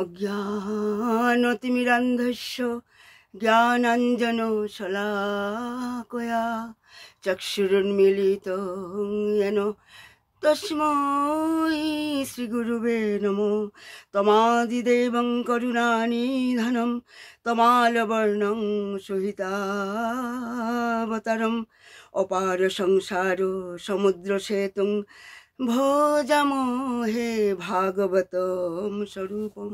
অজ্ঞানতিমিরান্ধস্য জ্ঞানাঞ্জন শলাকয়া চক্ষুরুন্মিলিতং येन তস্मै শ্রীগুরুবে নমো। তমাদিদেবং করুণানিধানম তমালবর্ণং সুহিতাবতারম অপার সংসার সমুদ্র সেতুং ভজামহে ভাগবতম স্বরূপম।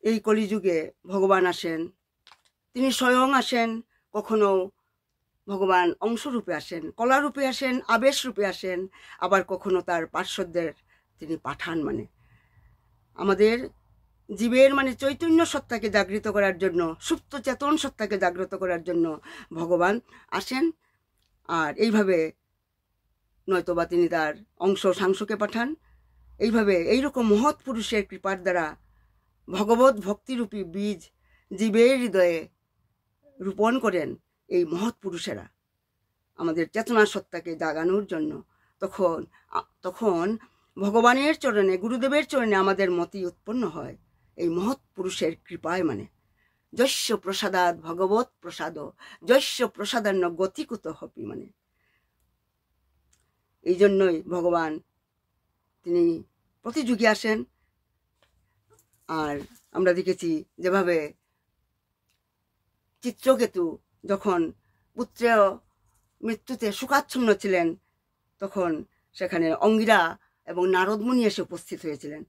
এই কলিযুগে ভগবান আসেন, তিনি স্বয়ং আসেন, কখনো ভগবান অংশরূপে আসেন, কলারূপে আসেন, আবেশ রূপে আসেন, আবার কখনো তার পার্শ্বদের তিনি পাঠান। মানে আমাদের জীবের মানে চৈতন্য সত্তাকে জাগৃত করার জন্য, সুপ্ত চেতন সত্তাকে জাগ্রত করার জন্য ভগবান আসেন। আর এইভাবে নয়তোবা তিনি তার অংশ সাংসকে পাঠান। এইভাবে এইরকম মহৎ পুরুষের কৃপার দ্বারা ভগবত ভক্তিরূপী বীজ জীবের হৃদয়ে রোপণ করেন এই মহৎ পুরুষেরা আমাদের চেতনা সত্তাকে জাগানোর জন্য। তখন ভগবানের চরণে, গুরুদেবের চরণে আমাদের মতি উৎপন্ন হয় এই মহৎ পুরুষের কৃপায়। মানে যস্য প্রসাদাৎ ভগবত প্রসাদ যস্য প্রসাদান্ন গতিকুত হপি। মানে এই জন্যই ভগবান তিনি প্রতিযুগে আসেন। আর আমরা দেখেছি যেভাবে চিত্রকেতু যখন পুত্রের মৃত্যুতে শোকাচ্ছন্ন ছিলেন, তখন সেখানে অঙ্গিরা এবং নারদমুনি এসে উপস্থিত হয়েছিলেন।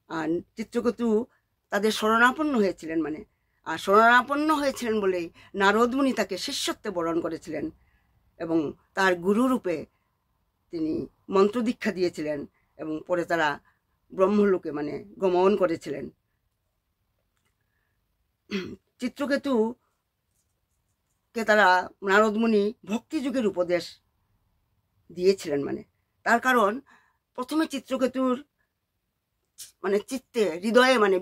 আর চিত্রকেতু তাদের শরণাপন্ন হয়েছিলেন। মানে আর শরণাপন্ন হয়েছিলেন বলেই নারদমুনি তাকে শিষ্যত্বে বরণ করেছিলেন এবং তার গুরুরূপে তিনি মন্ত্র দীক্ষা দিয়েছিলেন এবং পরে তারা ব্রহ্মলোকে মানে গমন করেছিলেন। চিত্রকেতুকে তারা নারদমুনি ভক্তিযুগের উপদেশ দিয়েছিলেন। মানে তার কারণ প্রথমে চিত্রকেতুর মানে চিত্তে, হৃদয়ে মানে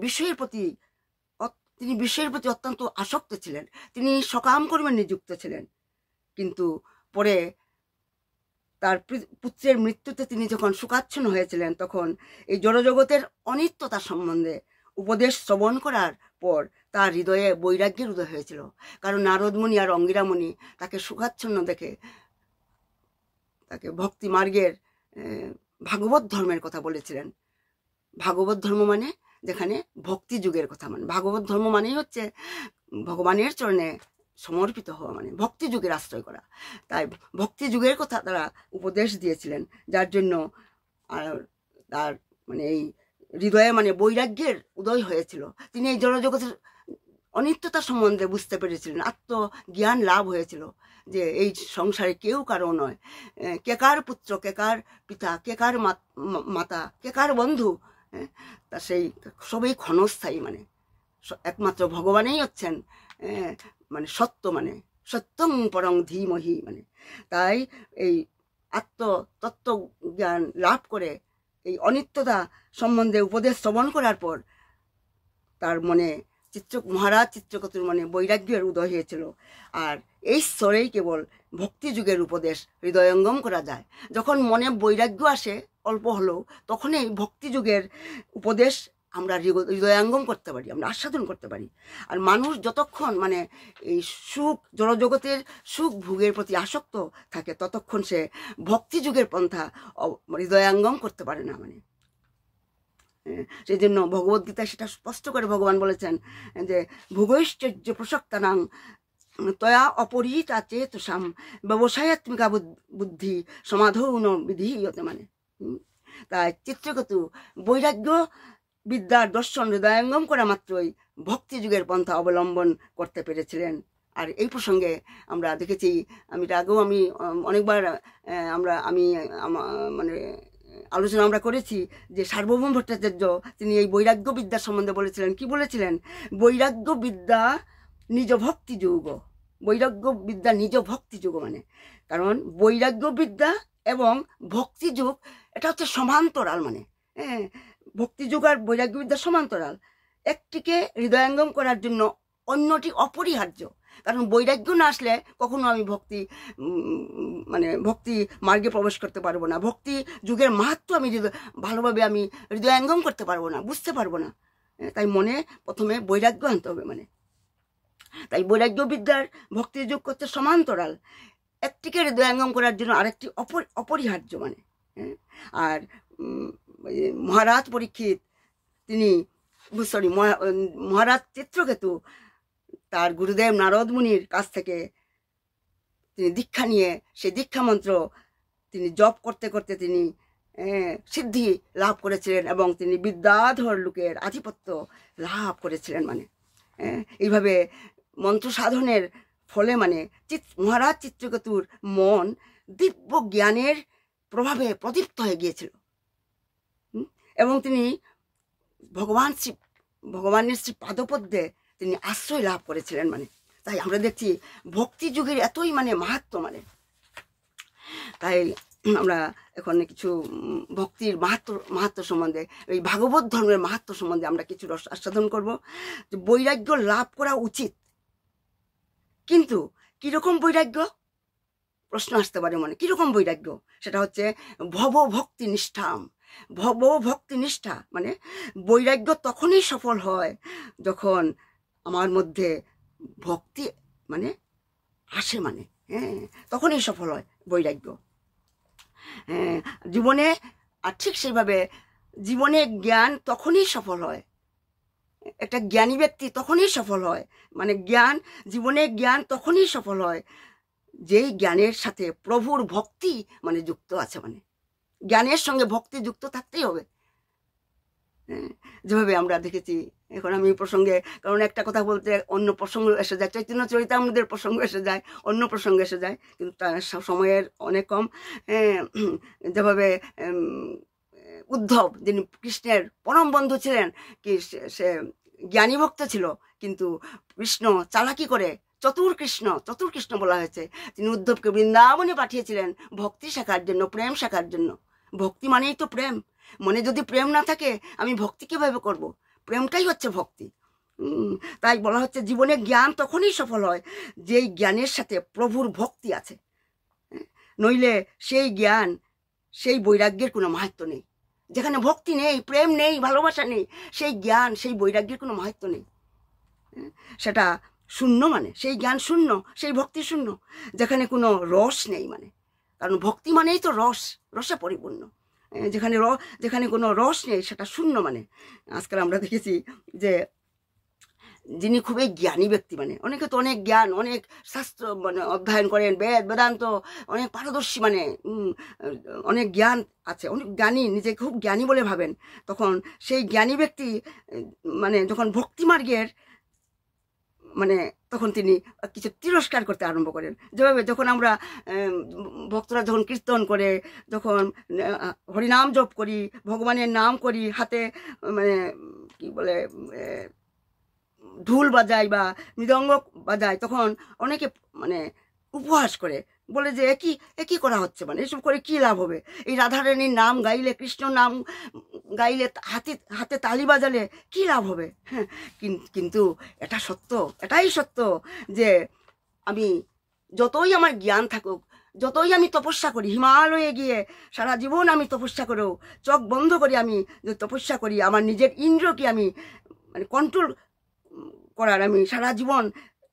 তিনি বিষয়ের প্রতি অত্যন্ত আসক্ত ছিলেন, তিনি সকাম কর্মে নিযুক্ত ছিলেন। কিন্তু পরে তার পুত্রের মৃত্যুতে তিনি যখন শোকাচ্ছন্ন হয়েছিলেন, তখন এই জড়জগতের অনিত্যতা সম্বন্ধে উপদেশ শ্রবণ করার পর তার হৃদয়ে বৈরাগ্যের উদয় হয়েছিল। কারণ নারদমুনি আর অঙ্গিরামুনি তাকে শোকাচ্ছন্ন দেখে তাকে ভক্তি মার্গের ভাগবত ধর্মের কথা বলেছিলেন। ভাগবত ধর্ম মানে যেখানে ভক্তি যুগের কথা, মানে ভাগবত ধর্ম মানেই হচ্ছে ভগবানের চরণে সমর্পিত হওয়া, মানে ভক্তি যুগের আশ্রয় করা। তাই ভক্তি যুগের কথা তারা উপদেশ দিয়েছিলেন, যার জন্য তার মানে এই হৃদয়ে মানে বৈরাগ্যের উদয় হয়েছিল। তিনি এই জড়জগতের অনিত্যতা সম্বন্ধে বুঝতে পেরেছিলেন, আত্মজ্ঞান লাভ হয়েছিল যে এই সংসারে কেউ কারো নয়, কে কার পুত্র, কে কার পিতা, কে কার মাতা, কে কার বন্ধু, তা সেই সবই ক্ষণস্থায়ী। মানে একমাত্র ভগবানেই হচ্ছেন মানে সত্য, মানে সত্যং পরং ধীমহি। মানে তাই এই তত্ত্ব জ্ঞান লাভ করে এই অনিত্যতা সম্বন্ধে উপদেশ শ্রবণ করার পর তার মনে মহারাজ চিত্রকেতুর মনে বৈরাগ্যের উদয় হয়েছিল। আর এই স্তরেই কেবল ভক্তি যুগের উপদেশ হৃদয়ঙ্গম করা যায়। যখন মনে বৈরাগ্য আসে অল্প হলেও, তখন এই ভক্তি যুগের উপদেশ আমরা হৃদয়ঙ্গম করতে পারি, আমরা আস্বাদন করতে পারি। আর মানুষ যতক্ষণ মানে এই জড়জগতের সুখ ভোগের প্রতি আসক্ত থাকে, ততক্ষণ সে ভক্তি যুগের পন্থা হৃদয়ঙ্গম করতে পারে না। মানে সেই জন্য ভগবদ্গীতায় সেটা স্পষ্ট করে ভগবান বলেছেন যে ভোগৈশ্চর্য প্রসক্তানাং তয়া অপরিতা চেতসাম ব্যবসায়াত্মিকা বুদ্ধি সমাধৌন বিধীয়তে। মানে তাই চিত্রকেতু বৈরাগ্য বিদ্যার দর্শন হৃদয়ঙ্গম করা মাত্রই ভক্তি যুগের পন্থা অবলম্বন করতে পেরেছিলেন। আর এই প্রসঙ্গে আমরা দেখেছি, আগেও আমি অনেকবার মানে আলোচনা আমরা করেছি যে সার্বভৌম ভট্টাচার্য তিনি এই বৈরাগ্য বিদ্যার সম্বন্ধে বলেছিলেন। কি বলেছিলেন? বৈরাগ্য বিদ্যা নিজ ভক্তি যুগ, বৈরাগ্য বিদ্যা নিজ ভক্তি যুগ। মানে কারণ বৈরাগ্য বিদ্যা এবং ভক্তি যুগ এটা হচ্ছে সমান্তরাল। মানে ভক্তি যুগ আর বৈরাগ্য বিদ্যা সমান্তরাল, একটিকে হৃদয়ঙ্গম করার জন্য অন্যটি অপরিহার্য। কারণ বৈরাগ্য না আসলে কখনো আমি ভক্তি মানে ভক্তি মার্গে প্রবেশ করতে পারবো না, ভক্তি যুগের মাহাত্ম্য আমি ভালোভাবে আমি হৃদয়ঙ্গম করতে পারবো না, বুঝতে পারবো না। তাই মনে প্রথমে বৈরাগ্য আনতে হবে। মানে তাই বৈরাগ্য বিদ্যার ভক্তির যুগ করতে সমান্তরাল, একটিকে হৃদয়ঙ্গম করার জন্য আরেকটি অপরিহার্য। মানে আর মহারাজ পরীক্ষিত তিনি মহারাজ চিত্রকেতু তার গুরুদেব নারদ মুনির কাছ থেকে তিনি দীক্ষা নিয়ে সেই দীক্ষা মন্ত্র তিনি জপ করতে করতে তিনি সিদ্ধি লাভ করেছিলেন এবং তিনি বিদ্যাধর লোকের আধিপত্য লাভ করেছিলেন। মানে এইভাবে মন্ত্র সাধনের ফলে মানে মহারাজ চিত্রকেতুর মন দিব্য জ্ঞানের প্রভাবে প্রদীপ্ত হয়ে গিয়েছিল এবং তিনি ভগবানের শ্রী পাদপদ্মে তিনি আশ্রয় লাভ করেছিলেন। মানে তাই আমরা দেখছি ভক্তি যুগের এতই মানে মাহাত্ম্য। মানে তাই আমরা এখন কিছু ভক্তির মাহাত্ম্য সম্বন্ধে, এই ভাগবত ধর্মের মাহাত্ম্য সম্বন্ধে আমরা কিছু রস আস্বাদন করবো। যে বৈরাগ্য লাভ করা উচিত, কিন্তু কিরকম বৈরাগ্য প্রশ্ন আসতে পারে মনে। কিরকম বৈরাগ্য? সেটা হচ্ছে ভবভক্তি নিষ্ঠাম। ভবভক্তি নিষ্ঠা মানে বৈরাগ্য তখনই সফল হয় যখন আমার মধ্যে ভক্তি মানে আসে। মানে তখনই সফল হয় বৈরাগ্য জীবনে। আর ঠিক সেইভাবে জীবনে জ্ঞান তখনই সফল হয়, একটা জ্ঞানী ব্যক্তি তখনই সফল হয়। মানে জীবনে জ্ঞান তখনই সফল হয় যেই জ্ঞানের সাথে প্রভুর ভক্তি মানে যুক্ত আছে। মানে জ্ঞানের সঙ্গে ভক্তি যুক্ত থাকতেই হবে। যেভাবে আমরা দেখেছি, এখন আমি প্রসঙ্গে, কারণ একটা কথা বলতে অন্য প্রসঙ্গ এসে যায়, চৈতন্য চরিতামৃতের প্রসঙ্গ এসে যায়, অন্য প্রসঙ্গ এসে যায়, কিন্তু সময়ের অনেক কম। যেভাবে উদ্ধব যিনি কৃষ্ণের পরম বন্ধু ছিলেন, কি সে জ্ঞানী ভক্ত ছিল, কিন্তু কৃষ্ণ চালাকি করে চতুর কৃষ্ণ বলা হয়েছে, তিনি উদ্ধবকে বৃন্দাবনে পাঠিয়েছিলেন ভক্তি শেখার জন্য, প্রেম শেখার জন্য। ভক্তি মানেই তো প্রেম। মনে যদি প্রেম না থাকে আমি ভক্তি কিভাবে করব? প্রেমটাই হচ্ছে ভক্তি। তাই বলা হচ্ছে জীবনে জ্ঞান তখনই সফল হয় যেই জ্ঞানের সাথে প্রভুর ভক্তি আছে, নইলে সেই জ্ঞান সেই বৈরাগ্যের কোনো মাহাত্ম্য নেই। যেখানে ভক্তি নেই, প্রেম নেই, ভালোবাসা নেই, সেই জ্ঞান সেই বৈরাগ্যের কোনো মাহাত্ম্য নেই, সেটা শূন্য। মানে সেই জ্ঞান শূন্য, সেই ভক্তি শূন্য, যেখানে কোনো রস নেই। মানে কারণ ভক্তি মানেই তো রসে পরিপূর্ণ। যেখানে কোনো রস নেই সেটা শূন্য। মানে আজকাল আমরা দেখেছি যে যিনি খুবই জ্ঞানী ব্যক্তি, মানে অনেকে তো অনেক জ্ঞান, অনেক শাস্ত্র মানে অধ্যয়ন করেন, বেদান্ত অনেক পারদর্শী, মানে অনেক জ্ঞান আছে, অনেক জ্ঞানী, নিজেকে খুব জ্ঞানী বলে ভাবেন। তখন সেই জ্ঞানী ব্যক্তি মানে যখন ভক্তি মার্গের মানে তখন তিনি কিছু তিরস্কার করতে আরম্ভ করেন। যেভাবে যখন আমরা ভক্তরা যখন কীর্তন করে, যখন হরিনাম জপ করি, ভগবানের নাম করি, হাতে মানে কি বলে ঢোল বাজায় বা মৃদঙ্গ বাজায়, তখন অনেকে মানে উপহাস করে, বলে যে একই করা হচ্ছে, মানে এসব করে কি লাভ হবে? এই রাধারানীর নাম গাইলে, কৃষ্ণ নাম গাইলে, হাতে তালি বাজালে কি লাভ হবে? হ্যাঁ, কিন্তু এটাই সত্য যে আমি যতই আমার জ্ঞান থাকুক, যতই আমি তপস্যা করি, হিমালয়ে গিয়ে সারা জীবন আমি তপস্যা করেও, চোখ বন্ধ করে আমি তপস্যা করি, আমার নিজের ইন্দ্রকে আমি মানে কন্ট্রোল করার আমি সারা জীবন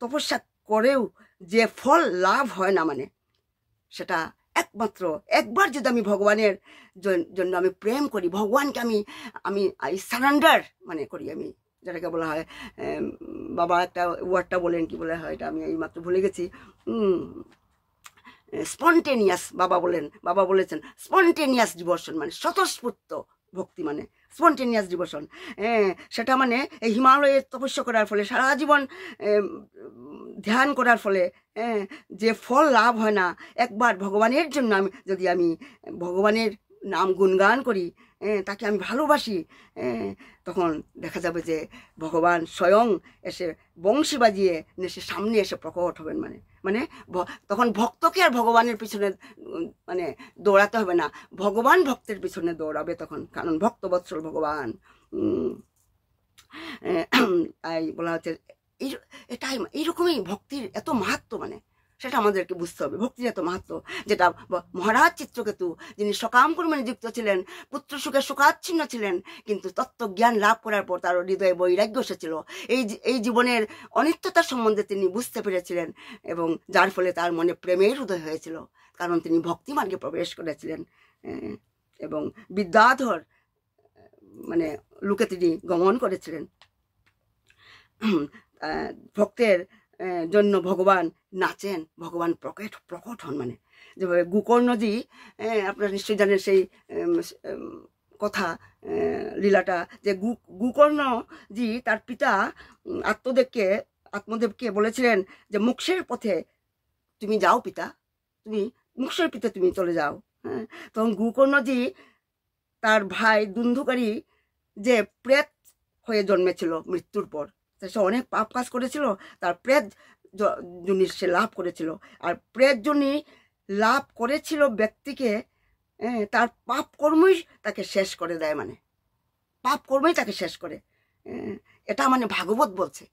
তপস্যা করেও যে ফল লাভ হয় না, মানে সেটা একমাত্র একবার যদি আমি ভগবানের জন্য আমি প্রেম করি, ভগবানকে আমি সারেন্ডার মানে করি, আমি যেটাকে বলা হয়, বাবা একটা ওয়ার্ডটা বলেন, কি বলা হয় এটা আমি এইমাত্র ভুলে গেছি, স্পন্টেনিয়াস। বাবা বলেছেন স্পন্টেনিয়াস ডিভোশন, মানে স্বতঃস্ফূর্ত ভক্তি, মানে স্পন্টেনিয়াস ডিভোশন। সেটা মানে এই হিমালয়ে তপস্যা করার ফলে, সারা জীবন ধ্যান করার ফলে যে ফল লাভ হয় না, একবার ভগবানের জন্য আমি ভগবানের নাম গুণগান করি, তাকে আমি ভালোবাসি, তখন দেখা যাবে যে ভগবান স্বয়ং এসে বংশী বাজিয়ে এসে সামনে এসে প্রকট হবেন। মানে তখন ভক্তকে আর ভগবানের পিছনে মানে দৌড়াতে হবে না, ভগবান ভক্তের পিছনে দৌড়াবে তখন, কারণ ভক্তবৎসল ভগবান। তাই বলা হচ্ছে এটাই এইরকমই ভক্তির এত মাহাত্ম, মানে সেটা আমাদেরকে বুঝতে হবে। ভক্তির এত মাহাত্ম, যেটা মহারাজ চিত্রকেতু, যিনি সকাম কর্মে নিযুক্ত ছিলেন, পুত্র সুখে সুখাচ্ছিন্ন ছিলেন, কিন্তু তত্ত্বজ্ঞান লাভ করার পর তার হৃদয়ে বৈরাগ্য এসেছিল। এই জীবনের অনিত্যতার সম্বন্ধে তিনি বুঝতে পেরেছিলেন, এবং যার ফলে তার মনে প্রেমের উদয় হয়েছিল, কারণ তিনি ভক্তি মার্গে প্রবেশ করেছিলেন। এবং বিদ্যাধর মানে লোকে তিনি গমন করেছিলেন। ভক্তের জন্য ভগবান নাচেন, ভগবান প্রকট হন, মানে যেভাবে গোকর্ণজি, আপনারা নিশ্চয়ই জানেন সেই কথা, লীলাটা, যে গোকর্ণজি তার পিতা আত্মদেবকে বলেছিলেন যে মোক্ষের পথে তুমি যাও পিতা, তুমি মোক্ষের পথে তুমি চলে যাও। হ্যাঁ, তখন গোকর্ণজি তার ভাই দুন্ধুকারী যে প্রেত হয়ে জন্মেছিল মৃত্যুর পর, সে অনেক পাপ কাজ করেছিল, তার প্রেত জনি সে লাভ করেছিল। আর প্রেত জনি লাভ করেছিল ব্যক্তিকে, তার পাপ কর্মই তাকে শেষ করে দেয়, মানে পাপ কর্মই তাকে শেষ করে। এটা মানে ভাগবত বলছে,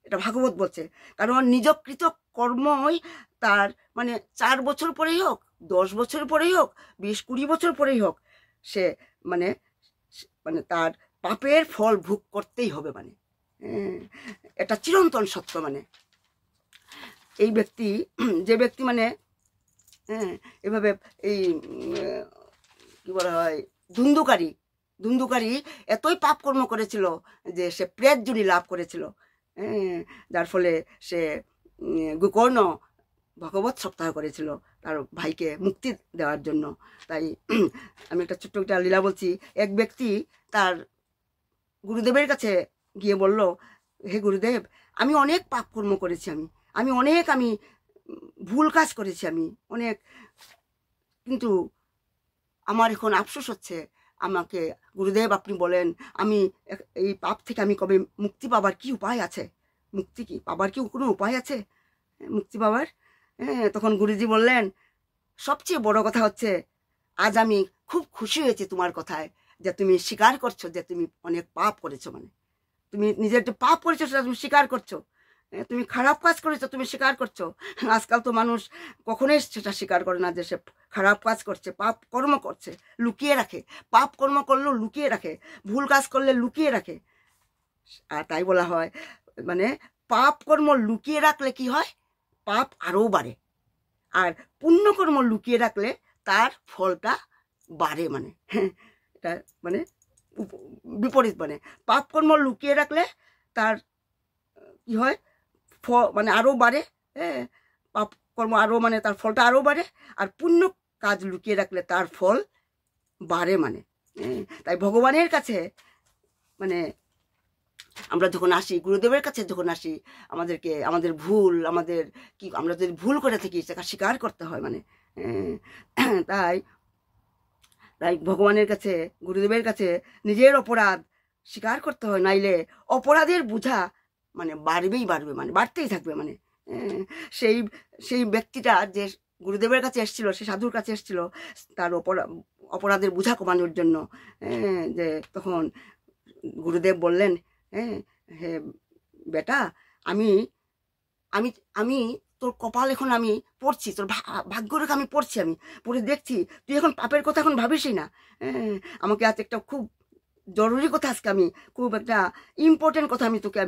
এটা ভাগবত বলছে। কারণ নিজকৃত কর্মই তার মানে 4 বছর পরেই হোক, 10 বছর পরেই হোক, 20-20 বছর পরেই হোক, সে মানে তার পাপের ফল ভোগ করতেই হবে, মানে এটা চিরন্তন সত্য। মানে এই ব্যক্তি, যে ব্যক্তি মানে এভাবে এই কি বলা হয়, ধুন্ধুকারী এতই পাপ কর্ম করেছিল যে সে প্রেত জুনি লাভ করেছিল, যার ফলে সে গোকর্ণ ভগবত সপ্তাহ করেছিল তার ভাইকে মুক্তি দেওয়ার জন্য। তাই আমি একটা ছোট্ট একটা লীলা বলছি। এক ব্যক্তি তার গুরুদেবের কাছে গিয়ে বলল, হে গুরুদেব, আমি অনেক পাপ কর্ম করেছি, আমি অনেক ভুল কাজ করেছি, আমি অনেক, কিন্তু আমার এখন আফসোস হচ্ছে। আমাকে গুরুদেব আপনি বলেন, আমি এই পাপ থেকে আমি কবে মুক্তি পাবার কি উপায় আছে? মুক্তি কি পাবার কি কোনো উপায় আছে মুক্তি পাবার? তখন গুরুজি বললেন, সবচেয়ে বড় কথা হচ্ছে, আজ আমি খুব খুশি হয়েছি তোমার কথায়, যে তুমি স্বীকার করছো যে তুমি অনেক পাপ করেছো, মানে তুমি নিজের যে পাপ করেছো সেটা তুমি স্বীকার করছো, তুমি খারাপ কাজ করেছো তুমি স্বীকার করছো। আজকাল তো মানুষ কখনোই সেটা স্বীকার করে না যে সে খারাপ কাজ করছে, পাপ কর্ম করছে, লুকিয়ে রাখে। পাপ কর্ম করলেও লুকিয়ে রাখে, ভুল কাজ করলে লুকিয়ে রাখে। আর তাই বলা হয়, মানে পাপ কর্ম লুকিয়ে রাখলে কি হয়, পাপ আরও বাড়ে। আর পুণ্যকর্ম লুকিয়ে রাখলে তার ফলটা বাড়ে, মানে এটা মানে বিপরীত। মানে পাপ কর্ম লুকিয়ে রাখলে তার কি হয়, মানে আরও বাড়ে, পাপ কর্ম আরও মানে তার ফলটা আরও বাড়ে। আর পুণ্য কাজ লুকিয়ে রাখলে তার ফল বাড়ে, মানে তাই ভগবানের কাছে মানে আমরা যখন আসি, গুরুদেবের কাছে যখন আসি, আমাদেরকে আমাদের ভুল, আমাদের কি আমরা যদি ভুল করে থাকি সেটা স্বীকার করতে হয়, মানে তাই ভগবানের কাছে, গুরুদেবের কাছে নিজের অপরাধ স্বীকার করতে হয়, নাইলে অপরাধের বোঝা মানে বাড়বেই, মানে বাড়তেই থাকবে। মানে সেই ব্যক্তিটা যে গুরুদেবের কাছে এসেছিল, সে সাধুর কাছে এসেছিল তার অপরাধের বোঝা কমানোর জন্য, যে তখন গুরুদেব বললেন, হে বেটা, আমি আমি আমি তোর কপাল এখন আমি পড়ছি, তোর ভাগ্যরেখা আমি পড়ছি, আমি পড়ে দেখছি তুই এখন পাপের কথা এখন ভাবিসই না। আমাকে আজ একটা খুব জরুরি কথা, আজকে আমি খুব একটা ইম্পর্টেন্ট কথা আমি তোকে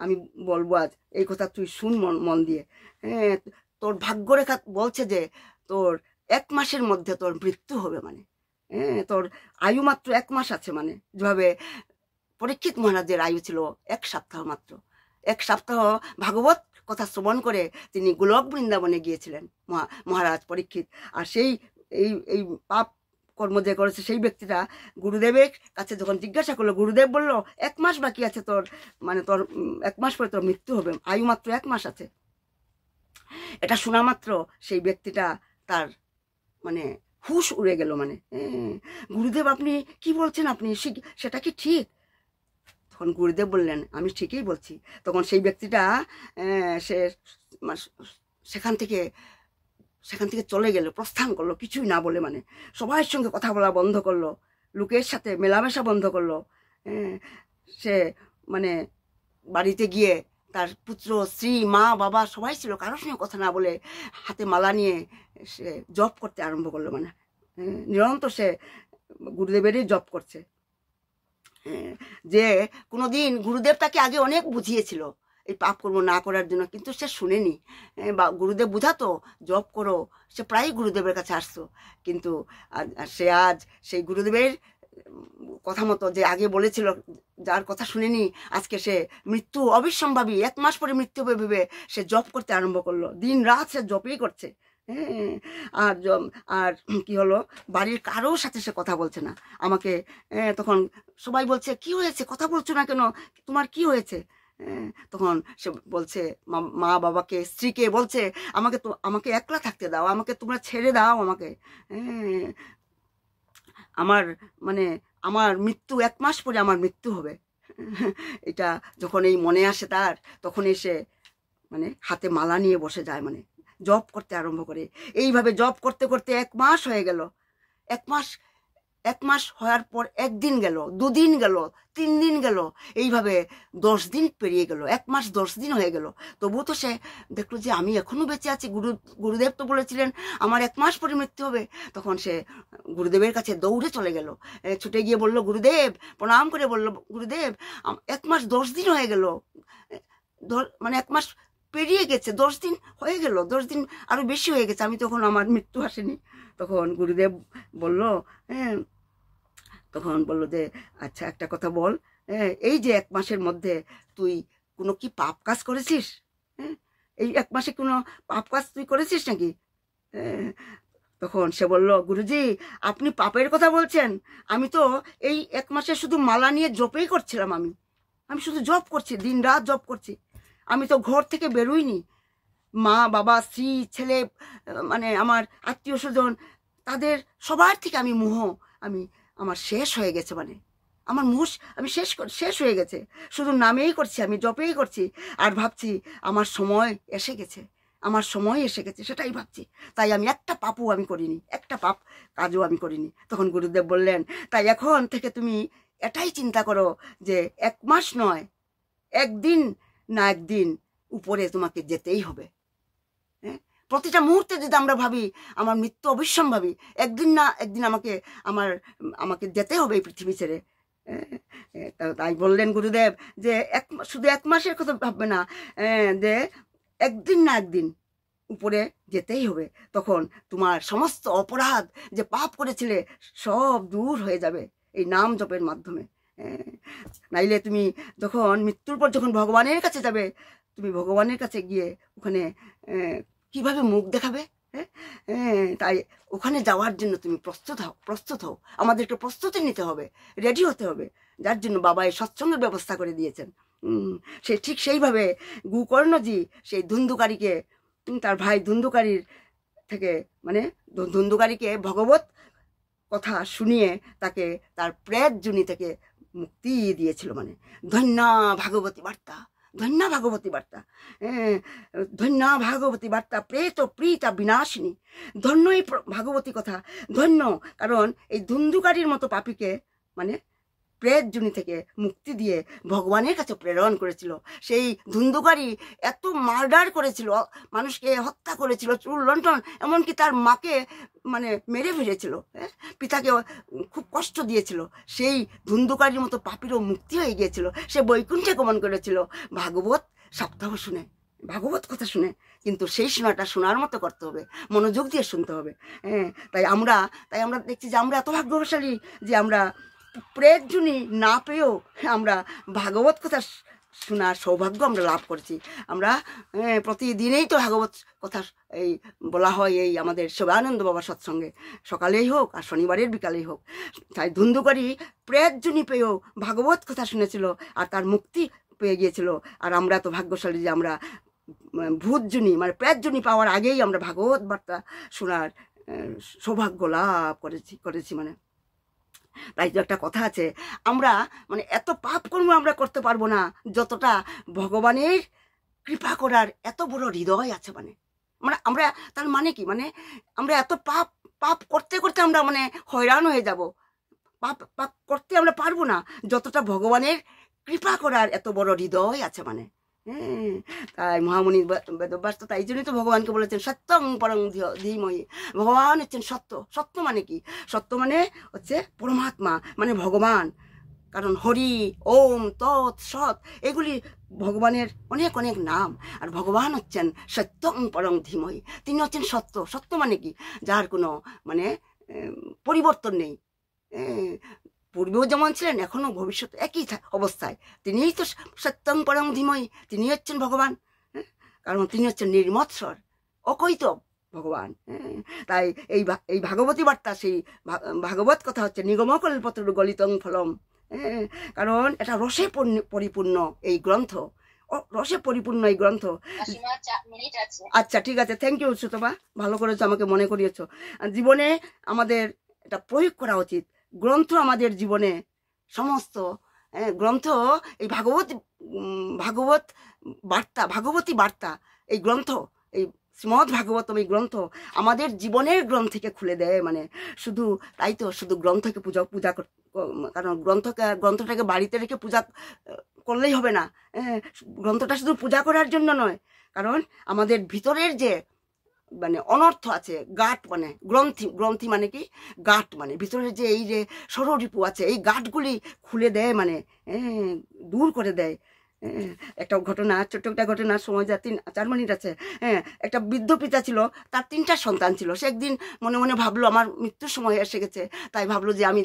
আমি বলবো আজ, এই কথা তুই শুন মন দিয়ে। তোর ভাগ্যরেখা বলছে যে তোর 1 মাসের মধ্যে তোর মৃত্যু হবে, মানে তোর আয়ু মাত্র 1 মাস আছে। মানে যেভাবে পরীক্ষিত মহারাজের আয়ু ছিল 1 সপ্তাহ মাত্র। 1 সপ্তাহ ভাগবত কথা শ্রবণ করে তিনি গোলক বৃন্দাবনে গিয়েছিলেন মহারাজ পরীক্ষিত। আর সেই এই পাপ কর্ম যে করেছে সেই ব্যক্তিটা গুরুদেবের কাছে যখন জিজ্ঞাসা করলো, গুরুদেব বলল 1 মাস বাকি আছে তোর, মানে তোর 1 মাস পরে তোর মৃত্যু হবে, আয়ু মাত্র 1 মাস আছে। এটা শোনা মাত্র সেই ব্যক্তিটা তার মানে হুশ উড়ে গেল। মানে গুরুদেব আপনি কি বলছেন, আপনি সেটা কি ঠিক? তখন গুরুদেব বললেন, আমি ঠিকই বলছি। তখন সেই ব্যক্তিটা সে সেখান থেকে চলে গেল, প্রস্থান করলো, কিছুই না বলে। মানে সবার সঙ্গে কথা বলা বন্ধ করলো, লোকের সাথে মেলামেশা বন্ধ করলো। সে মানে বাড়িতে গিয়ে তার পুত্র স্ত্রী মা বাবা সবাই ছিল, কারোর সঙ্গে কথা না বলে হাতে মালা নিয়ে সে জপ করতে আরম্ভ করলো। মানে নিরন্তর সে গুরুদেবেরই জপ করছে। যে কোনোদিন গুরুদেব তাকে আগে অনেক বুঝিয়েছিল এই পাপ কর্ম না করার জন্য, কিন্তু সে শুনেনি। বা গুরুদেব বুঝাতো জপ করো, সে প্রায়ই গুরুদেবের কাছে আসতো, কিন্তু সে আজ সেই গুরুদেবের কথা মতো যে আগে বলেছিল, যার কথা শুনেনি, আজকে সে মৃত্যু অবিসম্ভাবী, 1 মাস পরে মৃত্যু হবে ভেবে সে জপ করতে আরম্ভ করলো। দিন রাত সে জপই করছে। হ্যাঁ, আর কি হলো, বাড়ির কারোর সাথে সে কথা বলছে না। আমাকে তখন সবাই বলছে, কি হয়েছে, কথা বলছো না কেন, তোমার কি হয়েছে? তখন সে বলছে, মা বাবাকে স্ত্রীকে বলছে, আমাকে একলা থাকতে দাও, আমাকে তোমরা ছেড়ে দাও আমাকে। আমার মৃত্যু 1 মাস পরে আমার মৃত্যু হবে। এটা যখন এই মনে আসে তার, তখন এসে হাতে মালা নিয়ে বসে যায়, জপ করতে আরম্ভ করে। এইভাবে জপ করতে করতে 1 মাস হয়ে গেল। 1 মাস হওয়ার পর 1 দিন গেল, 2 দিন গেল, 3 দিন গেল, এইভাবে 10 দিন পেরিয়ে গেল। 1 মাস 10 দিন হয়ে গেল। তবুও তো সে দেখলো যে আমি এখনো বেঁচে আছি, গুরুদেব তো বলেছিলেন আমার 1 মাস পরে মৃত্যু হবে। তখন সে গুরুদেবের কাছে দৌড়ে চলে গেল, ছুটে গিয়ে বলল, গুরুদেব, প্রণাম করে বলল, গুরুদেব 1 মাস 10 দিন হয়ে গেল, 1 মাস পেরিয়ে গেছে, 10 দিন হয়ে গেল, 10 দিন আরো বেশি হয়ে গেছে, আমি তখন আমার মৃত্যু আসেনি। তখন গুরুদেব বলল, তখন বললো যে আচ্ছা একটা কথা বল, এই যে 1 মাসের মধ্যে তুই কোনো কি পাপ কাজ করেছিস? এই 1 মাসে কোনো পাপ কাজ তুই করেছিস নাকি? তখন সে বলল, গুরুজি আপনি পাপের কথা বলছেন, আমি তো এই 1 মাসে শুধু মালা নিয়ে জপই করছিলাম। আমি শুধু জপ করছি, দিন রাত জপ করছি, আমি তো ঘর থেকে বেরোইনি। মা বাবা স্ত্রী ছেলে আমার আত্মীয় স্বজন, তাদের সবার থেকে আমি আমার শেষ হয়ে গেছে, আমার মুখ আমি শেষ হয়ে গেছে, শুধু নামেই করছি, আমি জপেই করছি, আর ভাবছি আমার সময় এসে গেছে, সেটাই ভাবছি। তাই আমি একটা পাপও আমি করিনি, একটা পাপ কাজও আমি করিনি। তখন গুরুদেব বললেন, তাই এখন থেকে তুমি এটাই চিন্তা করো যে 1 মাস নয়, 1 দিন না 1 দিন উপরে তোমাকে যেতেই হবে। প্রতিটা মুহূর্তে যদি আমরা ভাবি আমার মৃত্যু অবিসম্ভাবী, 1 দিন না 1 দিন আমাকে যেতে হবে এই পৃথিবী ছেড়ে। তাই বললেন গুরুদেব যে শুধু 1 মাসের কথা ভাববে না, যে 1 দিন না 1 দিন উপরে যেতেই হবে। তখন তোমার সমস্ত অপরাধ যে পাপ করেছিলে সব দূর হয়ে যাবে এই নাম জপের মাধ্যমে। নাইলে তুমি যখন মৃত্যুর পর যখন ভগবানের কাছে যাবে, তুমি ভগবানের কাছে গিয়ে ওখানে কিভাবে মুখ দেখাবে? তাই ওখানে যাওয়ার জন্য তুমি প্রস্তুত হও, আমাদেরকে প্রস্তুতি নিতে হবে, রেডি হতে হবে, যার জন্য বাবা এই সৎসঙ্গের ব্যবস্থা করে দিয়েছেন। ঠিক সেইভাবে গোকর্ণজি সেই ধুন্ধুকারীকে, তার ভাই ধুন্ধুকারীর থেকে ধুন্ধুকারীকে ভগবত কথা শুনিয়ে তাকে তার প্রেত জুনি থেকে মুক্তি দিয়েছিল। ধন্যা ভাগবতী বার্তা, ধন্যা ভাগবতী বার্তা, ধন্যা ভাগবতী বার্তা প্রেত প্রীতা বিনাশিনী। ধন্য এই ভাগবতী কথা, ধন্য, কারণ এই ধুন্ধুকারীর মতো পাপীকে প্রেত জুনি থেকে মুক্তি দিয়ে ভগবানের কাছে প্রেরণ করেছিল। সেই ধুন্ধুকারী এত মার্ডার করেছিল, মানুষকে হত্যা করেছিল, চুল লণ্ঠন, এমনকি তার মাকে মেরে ফেলেছিল, পিতাকে খুব কষ্ট দিয়েছিল। সেই ধুন্ধুকারীর মতো পাপীরও মুক্তি হয়ে গিয়েছিল, সে বৈকুণ্ঠে গমন করেছিল ভাগবত সপ্তাহ শুনে, ভাগবত কথা শুনে। কিন্তু সেই শোনাটা শোনার মতো করতে হবে, মনোযোগ দিয়ে শুনতে হবে। তাই আমরা দেখছি যে আমরা এত ভাগ্যশালী যে আমরা প্রেত জুনি না পেয়েও আমরা ভাগবত কথা শোনার সৌভাগ্য আমরা লাভ করেছি। আমরা প্রতিদিনেই তো ভাগবত কথা এই বলা হয় এই আমাদের শিবানন্দ বাবার সৎসঙ্গে, সকালেই হোক আর শনিবারের বিকালেই হোক। তাই ধুন্ধুকারী প্রেত জুনি পেয়েও ভাগবত কথা শুনেছিল আর তার মুক্তি পেয়ে গিয়েছিল। আর আমরা তো ভাগ্যশালী যে আমরা ভূত জুনি প্রেত জুনি পাওয়ার আগেই আমরা ভাগবত বার্তা শোনার সৌভাগ্য লাভ করেছি। তাই তো একটা কথা আছে, আমরা এত পাপ কর্ম আমরা করতে পারবো না যতটা ভগবানের কৃপা করার এত বড় হৃদয় আছে। আমরা তার কি আমরা এত পাপ করতে করতে আমরা হয়রান হয়ে যাব, পাপ করতে আমরা পারবো না যতটা ভগবানের কৃপা করার এত বড় হৃদয় আছে। হ্যাঁ, তাই মহামুনি বেদব্যাস তো তাই জন্যই তো ভগবানকে বলেছেন সত্যং পরং ধীমহি। ভগবান হচ্ছেন সত্য। সত্য মানে কি? সত্য মানে হচ্ছে পরমাত্মা, মানে ভগবান। কারণ হরি, ওম, তৎ, সৎ এগুলি ভগবানের অনেক অনেক নাম। আর ভগবান হচ্ছেন সত্যং পরং ধীমহি, তিনি হচ্ছেন সত্য। সত্য মানে কি? যার কোনো মানে পরিবর্তন নেই। পূর্বেও যেমন ছিলেন এখনো ভবিষ্যৎ একই অবস্থায়। তিনিই তো সত্যং পরং ধীমহি, তিনি হচ্ছেন ভগবান। কারণ তিনি হচ্ছেন নির্মৎসর, অকৈতব ভগবান। তাই এই ভাগবতী বার্তা, সেই ভাগবত কথা হচ্ছে নিগমকল্পতরু গলিতং ফলম। কারণ এটা রসে পরিপূর্ণ এই গ্রন্থ, রসে পরিপূর্ণ এই গ্রন্থ। আচ্ছা ঠিক আছে, থ্যাংক ইউ সুতপা, ভালো করেছো, আমাকে মনে করিয়েছ। জীবনে আমাদের এটা প্রয়োগ করা উচিত। গ্রন্থ আমাদের জীবনে সমস্ত গ্রন্থ, এই ভাগবত বার্তা, ভাগবতী বার্তা, এই গ্রন্থ, এই শ্রীমদ্ ভাগবতম এই গ্রন্থ আমাদের জীবনের গ্রন্থকে খুলে দেয়। মানে শুধু তাই তো, শুধু গ্রন্থকে পূজা কারণ গ্রন্থটাকে বাড়িতে রেখে পূজা করলেই হবে না। গ্রন্থটা শুধু পূজা করার জন্য নয়, কারণ আমাদের ভিতরের যে মানে অনর্থ আছে, গাঁট মানে গ্রন্থি মানে কি? গাঁট মানে ভিতরের যে এই যে ষড়রিপু আছে, এই গাঁটগুলি খুলে দেয়, মানে দূর করে দেয়। একটা ঘটনা, ছোট্ট একটা ঘটনার সময় যা 4 মিনিট আছে। একটা বৃদ্ধ পিতা ছিল, তার 3টা সন্তান ছিল। সে একদিন মনে মনে ভাবলো আমার মৃত্যুর সময় এসে গেছে, তাই ভাবলো যে আমি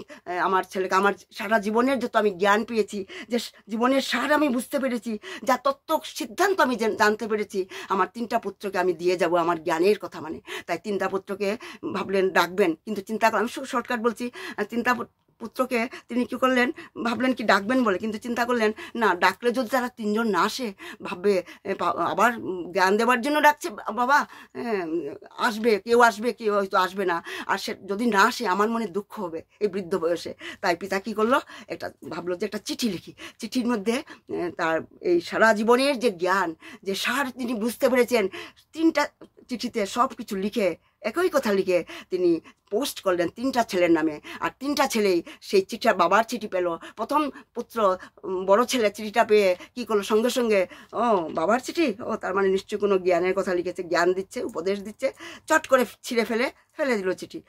আমার ছেলেকে, আমার সারা জীবনের যত আমি জ্ঞান পেয়েছি, যে জীবনের সার আমি বুঝতে পেরেছি, যা তত্ত্ব সিদ্ধান্ত আমি জানতে পেরেছি, আমার 3টা পুত্রকে আমি দিয়ে যাব আমার জ্ঞানের কথা। মানে তাই 3টা পুত্রকে ভাবলেন ডাকবেন, কিন্তু চিন্তা করলাম, আমি শর্টকাট বলছি, 3টা পুত্রকে তিনি কি করলেন, ভাবলেন কি ডাকবেন বলে, কিন্তু চিন্তা করলেন না, ডাকলে যদি তারা 3জন না আসে, ভাববে আবার জ্ঞান দেওয়ার জন্য ডাকছে বাবা, আসবে কেউ, আসবে কেউ হয়তো আসবে না, আর সে যদি না আসে আমার মনে দুঃখ হবে এই বৃদ্ধ বয়সে। তাই পিতা কি করলো, ভাবলো যে একটা চিঠি লিখি, চিঠির মধ্যে তার এই সারা জীবনের যে জ্ঞান, যে সার তিনি বুঝতে পেরেছেন, 3টা চিঠিতে সব কিছু লিখে, একই কথা লিখে তিনি পোস্ট করলেন 3টা ছেলের নামে। আর 3টা ছেলেই সেই চিঠিটা, বাবার চিঠি পেল। প্রথম পুত্র বড় ছেলে চিঠিটা পেয়ে কি করলো, সঙ্গে সঙ্গে ও বাবার চিঠি, ও তার মানে নিশ্চয়ই কোনো জ্ঞানের কথা লিখেছে, জ্ঞান দিচ্ছে, উপদেশ দিচ্ছে, চট করে ছিঁড়ে ফেলে দিল চিঠি।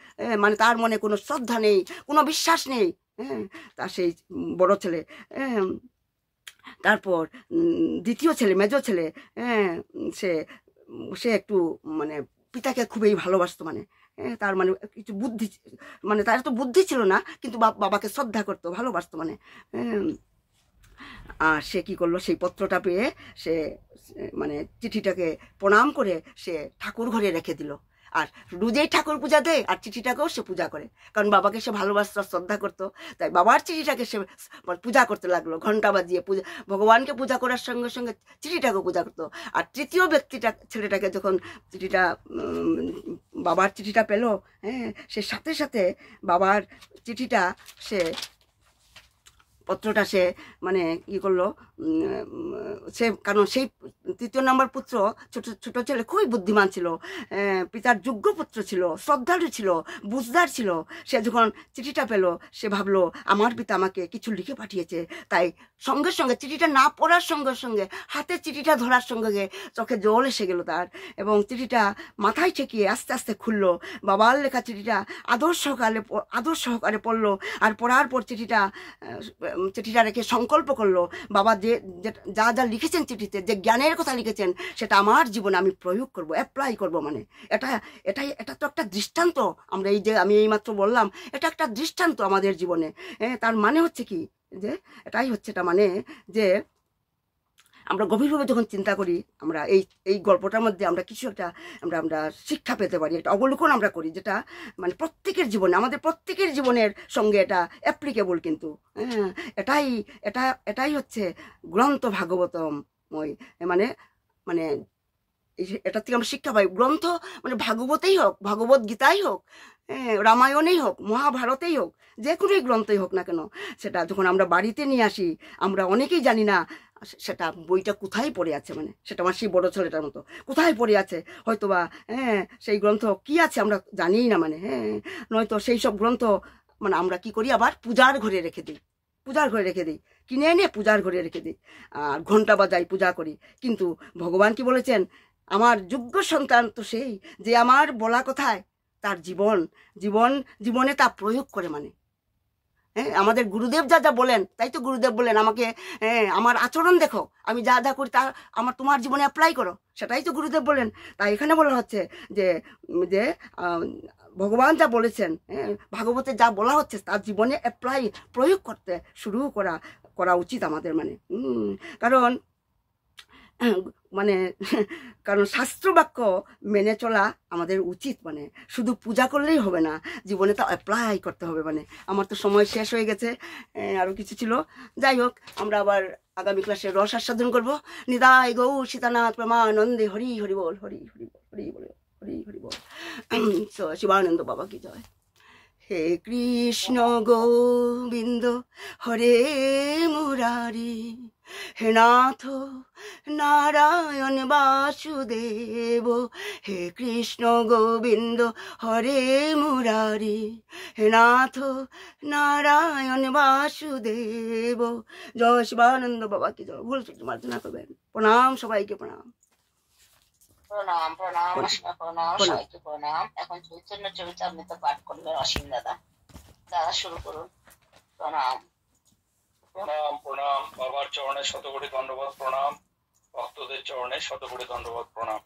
মানে তার মনে কোনো শ্রদ্ধা নেই, কোনো বিশ্বাস নেই। তা সেই বড় ছেলে, তারপর দ্বিতীয় ছেলে, মেজো ছেলে, সে একটু মানে পিতাকে খুবই ভালোবাসতো। মানে তার মানে কিছু বুদ্ধি, মানে তার তো বুদ্ধি ছিল না, কিন্তু বাবাকে শ্রদ্ধা করতো, ভালোবাসতো। মানে আর সে কি করলো, সেই পত্রটা পেয়ে সে মানে চিঠিটাকে প্রণাম করে সে ঠাকুর ঘরে রেখে দিল। আর রোজেই ঠাকুর পূজা দেয়, আর চিঠিটাকেও সে পূজা করে, কারণ বাবাকে সে ভালোবাসত, শ্রদ্ধা করতো। তাই বাবার চিঠিটাকে সে পূজা করতে লাগলো, ঘন্টা বাজিয়ে পূজা, ভগবানকে পূজা করার সঙ্গে সঙ্গে চিঠিটাকেও পূজা করতো। আর তৃতীয় ছেলেটাকে যখন বাবার চিঠিটা পেল, সে সাথে সাথে বাবার চিঠিটা, পত্রটা সে মানে কি করলো, সে কারণ সেই 3য় নম্বর পুত্র, ছোট ছেলে খুবই বুদ্ধিমান ছিল, পিতার যোগ্য পুত্র ছিল, শ্রদ্ধালু ছিল, বুঝদার ছিল। সে যখন চিঠিটা পেল, সে ভাবলো আমার পিতা আমাকে কিছু লিখে পাঠিয়েছে। তাই সঙ্গে সঙ্গে চিঠিটা না পড়ার সঙ্গে সঙ্গে, হাতে চিঠিটা ধরার সঙ্গে চোখে জল এসে গেল তার, এবং চিঠিটা মাথায় ঠেকিয়ে আস্তে আস্তে খুললো। বাবার লেখা চিঠিটা আদর সহকারে পড়লো। আর পড়ার পর চিঠিটা রেখে সংকল্প করলো, বাবা যা যা লিখেছেন চিঠিতে, যে জ্ঞানের কথা লিখেছেন, সেটা আমার জীবনে আমি প্রয়োগ করব, অ্যাপ্লাই করব। মানে এটা তো একটা দৃষ্টান্ত। আমরা আমি এইমাত্র বললাম, এটা একটা দৃষ্টান্ত আমাদের জীবনে। তার মানে হচ্ছে কি, যে এটাই হচ্ছে, এটা মানে যে আমরা গভীরভাবে যখন চিন্তা করি, আমরা এই গল্পটার মধ্যে আমরা কিছু একটা আমরা শিক্ষা পেতে পারি, একটা অবলোকন আমরা করি, যেটা মানে প্রত্যেকের জীবনে, আমাদের প্রত্যেকের জীবনের সঙ্গে এটা অ্যাপ্লিকেবল। কিন্তু এটাই হচ্ছে গ্রন্থ ভাগবতময়। মানে মানে এটা থেকে আমরা শিক্ষা পাই। গ্রন্থ মানে ভাগবতেই হোক, ভগবত গীতাই হোক, রামায়ণেই হোক, মহাভারতেই হোক, যে কোনো গ্রন্থই হোক না কেন, সেটা যখন আমরা বাড়িতে নিয়ে আসি, আমরা অনেকেই জানি না সেটা বইটা কোথায় পড়ে আছে। মানে সেটা আমার সেই বড় ছেলেটার মতো কোথায় পড়ে আছে, হয়তোবা সেই গ্রন্থ কি আছে আমরা জানিই না। মানে নয়তো সেই সব গ্রন্থ মানে আমরা কি করি, আবার পূজার ঘরে রেখে দিই। পূজার ঘরে রেখে দিই, কিনে এনে পূজার ঘরে রেখে দিই, আর ঘন্টা বাজাই, পূজা করি। কিন্তু ভগবান কি বলেছেন, আমার যোগ্য সন্তান তো সেই যে আমার বলা কথায় তার জীবনে তা প্রয়োগ করে। মানে হ্যাঁ, আমাদের গুরুদেব যা যা বলেন তাই তো গুরুদেব বলেন আমাকে, আমার আচরণ দেখো, আমি যা যা করি তা তোমার জীবনে অ্যাপ্লাই করো, সেটাই তো গুরুদেব বলেন। তাই এখানে বলা হচ্ছে যে যে ভগবান যা বলেছেন, ভাগবতে যা বলা হচ্ছে তার জীবনে অ্যাপ্লাই, প্রয়োগ করতে শুরু করা উচিত আমাদের। মানে কারণ মানে কারণ শাস্ত্র বাক্য মেনে চলা আমাদের উচিত। মানে শুধু পূজা করলেই হবে না, জীবনে তা অ্যাপ্লাই করতে হবে। মানে আমার তো সময় শেষ হয়ে গেছে, আরও কিছু ছিল। যাই হোক, আমরা আবার আগামী ক্লাসে রস আস্বাদন করবো। নিতাই গৌর সীতানাথ প্রেমানন্দে হরি হরি বল, হরি হরি বল, হরি বল, হরি হরি বল। শিবানন্দ বাবা কি জয়। হে কৃষ্ণ গোবিন্দ হরে মুরারি, হে নাথ নারায়ণ বাসুদেব, হে কৃষ্ণ গোবিন্দ হরে মুরারি, হে নাথ নারায়ণ বাসুদেব। জয় শিবানন্দ বাবা কি জয়। ভুল ত্রুটি মার্জনা করবেন। প্রণাম সবাইকে, প্রণাম। প্রণাম প্রণাম প্রণাম, সবাইকে প্রণাম। এখন চৈতন্য চরিতামৃত পাঠ করবেন অসীম দাদা। দাদা শুরু করুন। প্রণাম প্রণাম প্রণাম। বাবার চরণে শতকোটি দণ্ডবত প্রণাম, ভক্তদের চরণে শতকোটি দণ্ডবত প্রণাম।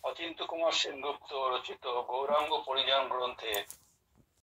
অচিন্ত কুমার সেনগুপ্ত রচিত গৌরাঙ্গ পরিজন গ্রন্থে